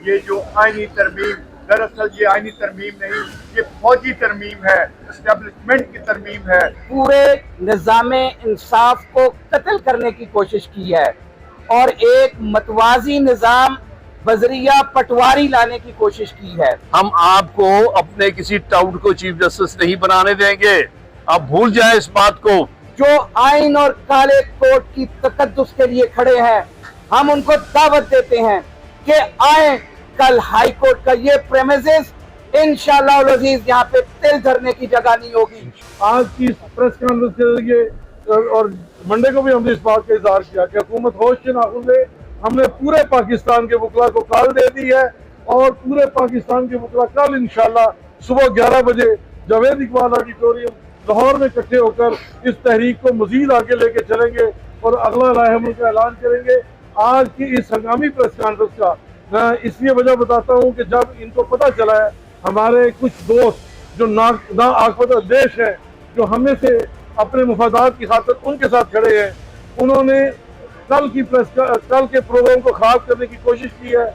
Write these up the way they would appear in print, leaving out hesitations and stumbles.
یہ جو آئینی ترمیم، دراصل یہ آئینی ترمیم نہیں، یہ فوجی ترمیم ہے، اسٹیبلشمنٹ کی ترمیم ہے۔ پورے نظام انصاف کو قتل کرنے کی کوشش کی ہے اور ایک متوازی نظام بذریعہ پٹواری لانے کی کوشش کی ہے۔ ہم آپ کو اپنے کسی ٹاؤٹ کو چیف جسٹس نہیں بنانے دیں گے، آپ بھول جائیں اس بات کو۔ جو آئین اور کالے کوٹ کی تقدس کے لیے کھڑے ہیں، ہم ان کو دعوت دیتے ہیں کہ آئیں کل ہائی کورٹ کا یہ پریمیزز انشاءاللہ العزیز یہاں پہ تل دھرنے کی جگہ نہیں ہوگی۔ آج کی پریس کانفرنس کے ذریعے اور منڈے کو بھی ہم نے اس بات کا اظہار کیا کہ حکومت ہوش کے ناخن لے، ہم نے پورے پاکستان کے وکلا کو کال دے دی ہے اور پورے پاکستان کے وکلا کل انشاءاللہ صبح 11 بجے جاوید اقبال آڈیٹوریم لاہور میں اکٹھے ہو کر اس تحریک کو مزید آگے لے کے چلیں گے اور اگلا رائے حمل کا اعلان کریں گے۔ آج کی اس ہنگامی پریس کانفرنس کا میں اس لیے وجہ بتاتا ہوں کہ جب ان کو پتہ چلا ہے، ہمارے کچھ دوست جو ناعاقبت اندیش ہیں، جو ہمیں سے اپنے مفادات کی خاطر ان کے ساتھ کھڑے ہیں، انہوں نے کل کے پروگرام کو خراب کرنے کی کوشش کی ہے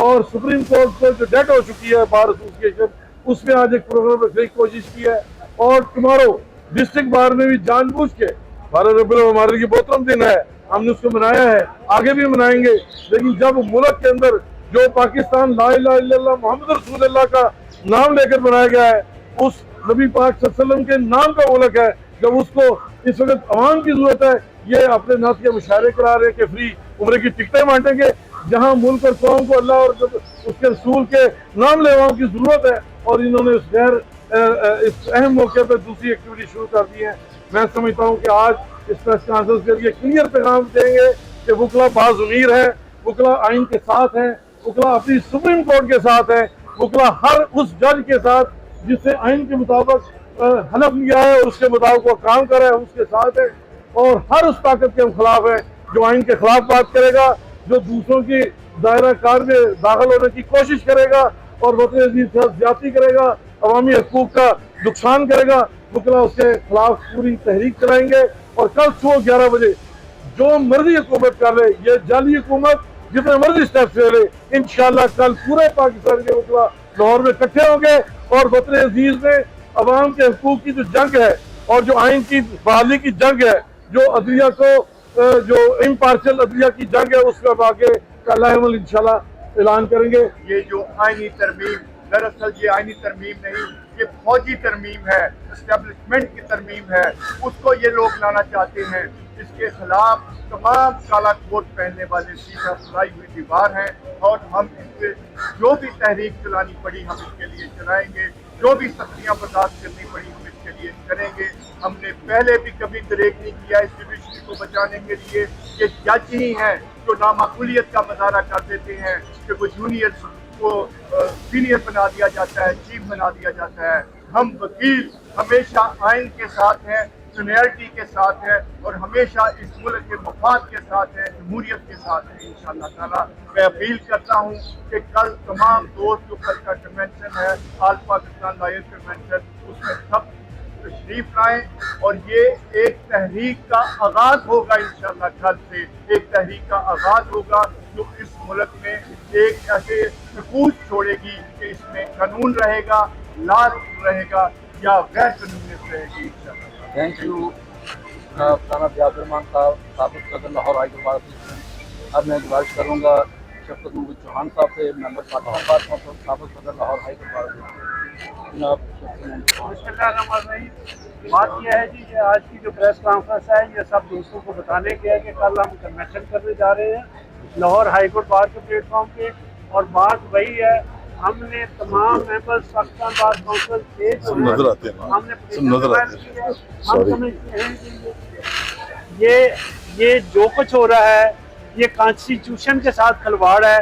اور سپریم کورٹ کو جو ڈیٹ ہو چکی ہے بار ایسوسیشن، اس میں آج ایک پروگرام رکھنے کی کوشش کی ہے اور ٹمارو ڈسٹرکٹ بار میں بھی جان بوجھ کے ہمارے لیے بہت دن ہے، ہم نے اس کو منایا ہے، آگے بھی منائیں گے، لیکن جب ملک کے اندر جو پاکستان لا الہ الا اللہ محمد رسول اللہ کا نام لے کر بنایا گیا ہے، اس نبی پاک صلی اللہ علیہ وسلم کے نام کا ملک ہے، جب اس کو اس وقت عوام کی ضرورت ہے، یہ اپنے نعتیہ مشاعرے کرا رہے کہ فری عمرے کی ٹکٹیں بانٹیں گے، جہاں ملک اور قوم کو اللہ اور اس کے رسول کے نام لیواؤں کی ضرورت ہے، اور انہوں نے اس اہم موقع پہ دوسری ایکٹیویٹی شروع کر دی ہے۔ میں سمجھتا ہوں کہ آج اس پریس کانفرنس کے لیے کلیئر پیغام دیں گے کہ وکلا باز امیر ہے، وکلا آئین کے ساتھ ہیں، وکلا اپنی سپریم کورٹ کے ساتھ ہیں، وکلا ہر اس جج کے ساتھ جس سے آئین کے مطابق حلف لیا ہے اور اس کے مطابق وہ کام کر رہا ہے، اس کے ساتھ ہے، اور ہر اس طاقت کے ہم خلاف ہیں جو آئین کے خلاف بات کرے گا، جو دوسروں کی دائرہ کار میں داخل ہونے کی کوشش کرے گا اور وطن عزیز سے زیادتی کرے گا، عوامی حقوق کا نقصان کرے گا، وکلا اس کے خلاف پوری تحریک چلائیں گے۔ اور کل صبح 11 بجے جو مرضی حکومت کر رہے، یہ جعلی حکومت جتنے مرضی سٹیپس لے لے، انشاءاللہ کل پورے پاکستان کے وکلا لاہور میں اکٹھے ہوں گے اور وطن عزیز میں عوام کے حقوق کی جو جنگ ہے اور جو آئین کی بحالی کی جنگ ہے، جو عدلیہ کو جو امپارشل عدلیہ کی جنگ ہے، اس کا آگے کا عمل انشاءاللہ اعلان کریں گے۔ یہ جو آئینی ترمیم، دراصل یہ آئینی ترمیم نہیں، یہ فوجی ترمیم ہے، اسٹیبلشمنٹ کی ترمیم ہے، اس کو یہ لوگ لانا چاہتے ہیں۔ اس کے خلاف تمام کالا کوٹ پہننے والے سیدھا سلائی ہوئی دیوار ہیں اور ہم اس سے جو بھی تحریک چلانی پڑی ہم اس کے لیے چلائیں گے، جو بھی سختیاں برداشت کرنی پڑی ہم اس کے لیے کریں گے۔ ہم نے پہلے بھی کبھی بریک نہیں کیا اس جوڈیشری کو بچانے کے لیے، کہ جج ہی ہیں جو نامعقولیت کا مظاہرہ کر دیتے ہیں کہ وہ جونیئر کو سینئر بنا دیا جاتا ہے، چیف بنا دیا جاتا ہے۔ ہم وکیل ہمیشہ آئین کے ساتھ ہیں، سینئرٹی کے ساتھ ہے اور ہمیشہ اس ملک کے مفاد کے ساتھ ہے، جمہوریت کے ساتھ ہے انشاءاللہ تعالیٰ۔ میں اپیل کرتا ہوں کہ کل تمام دوست جو کل کا کنونشن ہے، آل پاکستان لائر کنونشن، اس میں سب تشریف لائیں اور یہ ایک تحریک کا آغاز ہوگا انشاءاللہ۔ کل سے ایک تحریک کا آغاز ہوگا جو اس ملک میں ایک ایسے سکوت چھوڑے گی کہ اس میں قانون رہے گا، لا رہے گا یا غیر قانونیت رہے گی انشاءاللہ۔ تھینک یو مولانا ضیاء الرحمان صاحب، سابق صدر Lahore high court bar association. اب میں گزارش کروں گا شفقت محمود چوہان صاحب سے، ممبر پارلیمنٹ بار کونسل، سابق صدر Lahore high court bar association. جناب بسم اللہ الرحمن الرحیم۔ بات یہ ہے جی کہ آج کی جو پریس کانفرنس ہے یہ سب دوستوں کو بتانے کے ہے کہ کل ہم کنونشن کرنے جا رہے ہیں لاہور ہائی کورٹ بار کے پلیٹ فارم پہ، اور بات وہی ہے، ہم نے تمام ممبرز پاکستان بار کونسل سے جو ہے ہم نے ہم سمجھتے ہیں کہ یہ جو کچھ ہو رہا ہے یہ کانسٹیٹیوشن کے ساتھ کھلواڑ ہے،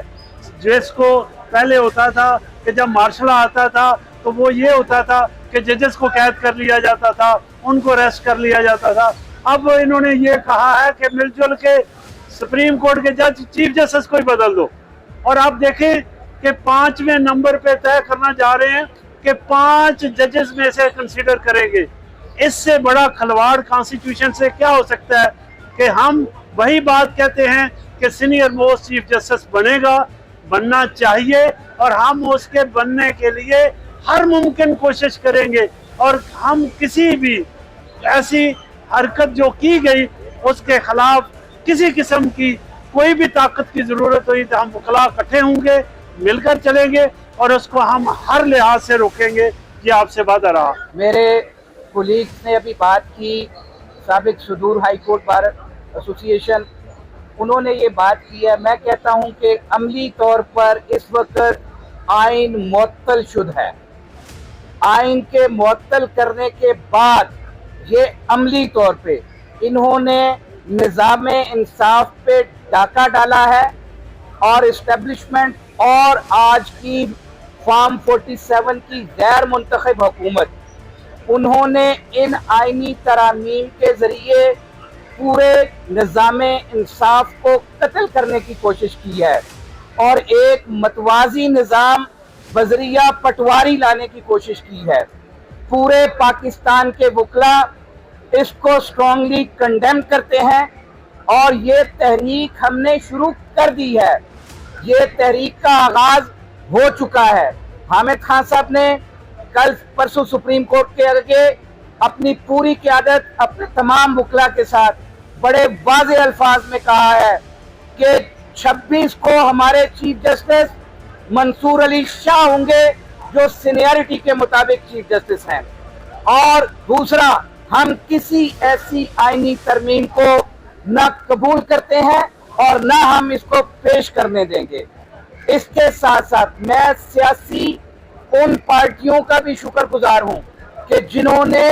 جس کو پہلے ہوتا تھا کہ جب مارشل آتا تھا تو وہ یہ ہوتا تھا کہ ججز کو قید کر لیا جاتا تھا، ان کو ریسٹ کر لیا جاتا تھا۔ اب انہوں نے یہ کہا ہے کہ مل جل کے سپریم کورٹ کے جج چیف جسٹس کو ہی بدل دو، اور آپ دیکھیں کہ 5ویں نمبر پہ طے کرنا جا رہے ہیں کہ 5 ججز میں سے کنسیڈر کریں گے۔ اس سے بڑا کھلواڑ کانسٹیٹیوشن سے کیا ہو سکتا ہے کہ ہم وہی بات کہتے ہیں کہ سینئر موسٹ چیف جسٹس بنے گا، बनना चाहिए और हम उसके बनने के लिए हर मुमकिन कोशिश करेंगे, और हम किसी भी ऐसी हरकत जो की गई उसके खिलाफ किसी किस्म की कोई भी ताकत की ज़रूरत हुई तो हम वकला इकट्ठे होंगे, मिलकर चलेंगे और उसको हम हर लिहाज से रोकेंगे। ये आपसे वादा रहा। मेरे कोलीग्स ने अभी बात की, साबिक सुदूर हाई कोर्ट बार एसोसिएशन, उन्होंने ये बात की है। मैं कहता हूं कि अमली तौर पर इस वक्त आइन मुअत्तल शुद है। आइन के मुअत्तल करने के बाद ये अमली तौर पे इन्होंने निज़ाम इंसाफ पे डाका डाला है और इस्टेब्लिशमेंट और आज की फॉर्म 47 की गैर मुंतखब हुकूमत, उन्होंने इन आइनी तरामीम के ज़रिए पूरे निज़ाम इंसाफ को कत्ल करने की कोशिश की है और एक मतवाज़ी निज़ाम बजरिया पटवारी लाने की कोशिश की है। पूरे पाकिस्तान के वकला इसको स्ट्रांगली कंडेम करते हैं और ये तहरीक हमने शुरू कर दी है। ये तहरीक का आगाज हो चुका है। हामिद खान साहब ने कल परसों सुप्रीम कोर्ट के आगे अपनी पूरी क़यादत अपने तमाम वकला के साथ बड़े वाज़े अल्फाज में कहा है कि 26 को हमारे चीफ जस्टिस मंसूर अली शाह होंगे जो सीनियरिटी के मुताबिक चीफ जस्टिस हैं, और दूसरा हम किसी ऐसी आईनी तरमीम को न कबूल करते हैं और न हम इसको पेश करने देंगे। इसके साथ साथ मैं सियासी उन पार्टियों का भी शुक्रगुजार हूं कि जिन्होंने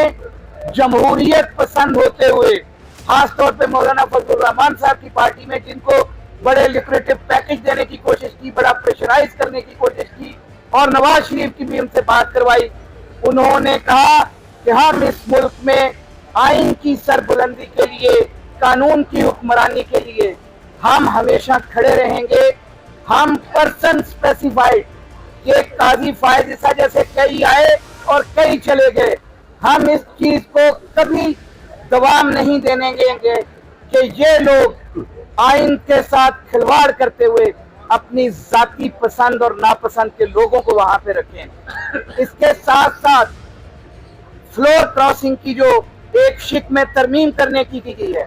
जमहूरियत पसंद होते हुए, खास तौर पे मौलाना फजलुर रहमान साहब की पार्टी में, जिनको बड़े लिक्रेटिव पैकेज देने की कोशिश की, बड़ा प्रेशराइज करने की कोशिश की और नवाज शरीफ की भी हमसे बात करवाई। उन्होंने कहा कि हम इस मुल्क में आइन की सरबुलंदी के लिए, कानून की हुक्मरानी के लिए हम हमेशा खड़े रहेंगे। हम पर्सन स्पेसिफाइड, ये काजी फायद ईसा जैसे कई आए और कई चले गए, हम इस चीज को कभी दबाव नहीं देने देंगे कि ये लोग आइन के साथ खिलवाड़ करते हुए अपनी जाती पसंद और नापसंद के लोगों को वहां पे रखें। इसके साथ साथ फ्लोर क्रॉसिंग की जो एक शिक में तरमीम करने की गई है,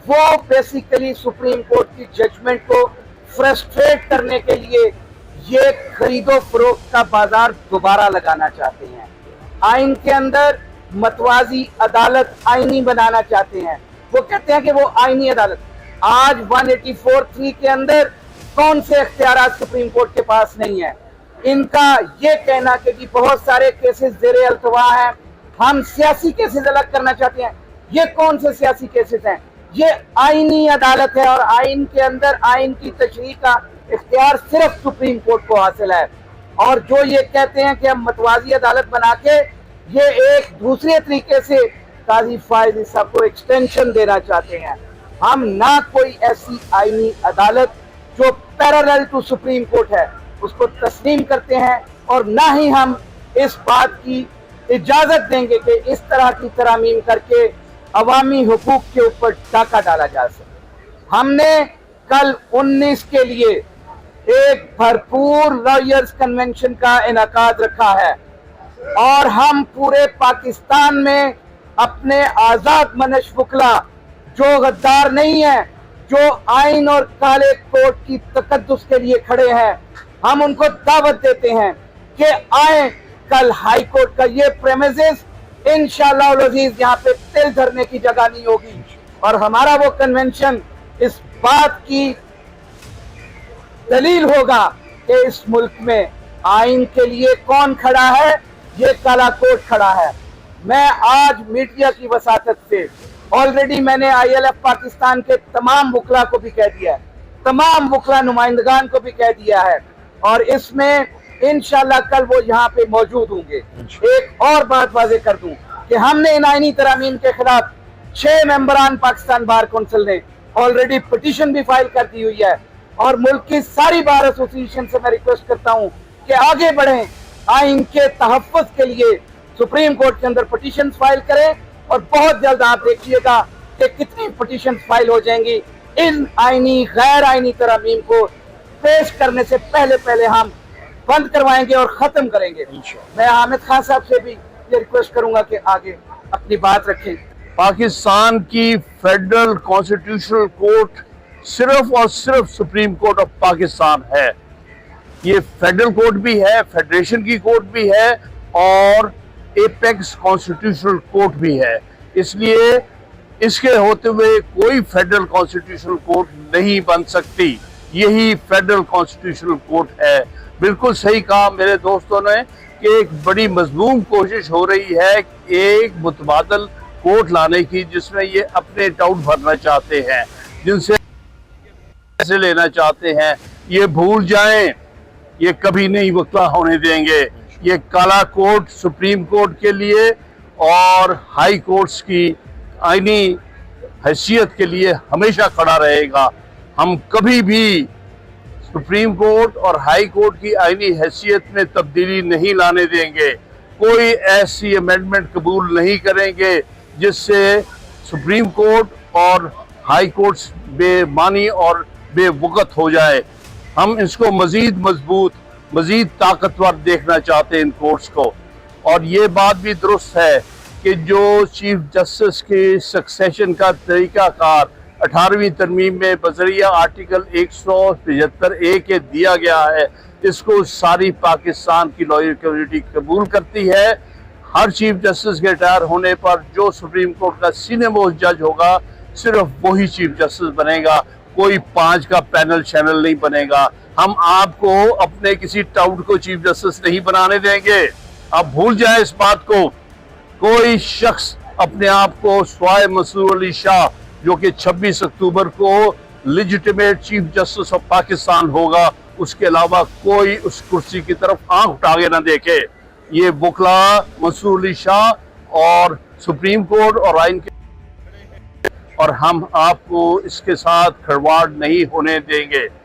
वो बेसिकली सुप्रीम कोर्ट की जजमेंट को फ्रस्ट्रेट करने के लिए ये खरीदो फरोख्त का बाजार दोबारा लगाना चाहते हैं। आइन के अंदर मतवाजी अदालत आईनी बनाना चाहते हैं। वो कहते हैं कि वो आईनी अदालत, आज 184(3) के अंदर कौन से इख्तियारात सुप्रीम कोर्ट के पास नहीं है। इनका ये कहना कि जी बहुत सारे केसेस ज़ेरे अल्तवा हैं, हम सियासी केसेस अलग करना चाहते हैं। ये कौन से सियासी केसेस हैं? ये आईनी अदालत है और आइन के अंदर आइन की तशरीह का इख्तियार सिर्फ सुप्रीम कोर्ट को हासिल है। और जो ये कहते हैं कि हम मतवाजी अदालत बना के ये एक दूसरे तरीके से काजी फायद ईसा को एक्सटेंशन देना चाहते हैं। हम ना कोई ऐसी आईनी अदालत जो पैरेलल टू सुप्रीम कोर्ट है उसको तस्लीम करते हैं, और ना ही हम इस बात की इजाजत देंगे कि इस तरह की तरामीम करके अवामी हुकूक के ऊपर डाका डाला जा सके। हमने कल 19 के लिए एक भरपूर लॉयर्स कन्वेंशन का इनेकाद रखा है और हम पूरे पाकिस्तान में अपने आज़ाद मनश वकला जो गद्दार नहीं है, जो आइन और काले कोर्ट की तकद्दुस के लिए खड़े हैं, हम उनको दावत देते हैं कि आए कल हाई कोर्ट का ये प्रेमिसेस, इंशाअल्लाह अज़ीज़ यहाँ पे तिल धरने की जगह नहीं होगी। और हमारा वो कन्वेंशन इस बात की दलील होगा कि इस मुल्क में आइन के लिए कौन खड़ा है, ये काला कोर्ट खड़ा है। मैं आज मीडिया की वसातत से ऑलरेडी मैंने ILF पाकिस्तान के तमाम वकला को भी कह दिया है, तमाम वकला नुमाइंदगान को भी कह दिया है, और इसमें इंशाल्लाह कल वो यहाँ पे मौजूद होंगे। एक और बात वाज़े कर दूं कि हमने इन आईनी तरामीम के खिलाफ 6 मेंबरान पाकिस्तान बार कौंसिल ने ऑलरेडी पिटीशन भी फाइल कर दी हुई है, और मुल्क की सारी बार एसोसिएशन से मैं रिक्वेस्ट करता हूँ कि आगे बढ़ें, आइन के तहफ़्फ़ुज़ के लिए सुप्रीम कोर्ट के अंदर पिटीशन फाइल करें, और बहुत जल्द आप देखिएगा कि कितनी पिटीशन फाइल हो जाएंगी इन आईनी गैर आईनी तरामीम को पेश करने से पहले हम बंद करवाएंगे और खत्म करेंगे। मैं हामिद खान साहब से भी ये रिक्वेस्ट करूंगा कि आगे अपनी बात रखें। पाकिस्तान की फेडरल कॉन्स्टिट्यूशनल कोर्ट सिर्फ और सिर्फ सुप्रीम कोर्ट ऑफ पाकिस्तान है। ये फेडरल कोर्ट भी है, फेडरेशन की कोर्ट भी है और एपेक्स कॉन्स्टिट्यूशनल कोर्ट भी है। इसलिए इसके होते हुए कोई फेडरल कॉन्स्टिट्यूशनल कोर्ट नहीं बन सकती। यही फेडरल कॉन्स्टिट्यूशनल कोर्ट है। बिल्कुल सही कहा मेरे दोस्तों ने कि एक बड़ी मजमूम कोशिश हो रही है एक मुतबादल कोर्ट लाने की, जिसमें ये अपने टाउट भरना चाहते हैं, जिनसे पैसे लेना चाहते हैं। ये भूल जाएं, ये कभी नहीं वक्ला होने देंगे। ये काला कोर्ट सुप्रीम कोर्ट के लिए और हाई कोर्ट्स की आईनी हैसियत के लिए हमेशा खड़ा रहेगा। हम कभी भी सुप्रीम कोर्ट और हाई कोर्ट की आईनी हैसियत में तब्दीली नहीं लाने देंगे। कोई ऐसी अमेंडमेंट कबूल नहीं करेंगे जिससे सुप्रीम कोर्ट और हाई कोर्ट्स बेमानी और बेवकत हो जाए। हम इसको मजीद मजबूत, मजीद ताकतवर देखना चाहते हैं इन कोर्ट्स को। और ये बात भी दुरुस्त है कि जो चीफ जस्टिस के सक्सेशन का तरीक़ाकार 18वीं तरमीम में बजरिया आर्टिकल 175A के दिया गया है, इसको सारी पाकिस्तान की लॉयर कम्युनिटी कबूल करती है। हर चीफ जस्टिस के रिटायर होने पर जो सुप्रीम कोर्ट का सीनियर मोस्ट जज होगा, सिर्फ वही चीफ जस्टिस बनेगा, कोई 5 का पैनल शैनल नहीं बनेगा। हम आपको अपने किसी टाउट को चीफ जस्टिस नहीं बनाने देंगे। आप भूल जाए इस बात को। कोई शख्स अपने आप को स्वाय मंसूर अली शाह, जो कि 26 अक्टूबर को legitimate chief justice of Pakistan होगा, उसके अलावा कोई उस कुर्सी की तरफ आंख उठा के ना देखे। ये वकला मंसूर अली शाह और सुप्रीम कोर्ट और आइन के, और हम आपको इसके साथ खिलवाड़ नहीं होने देंगे।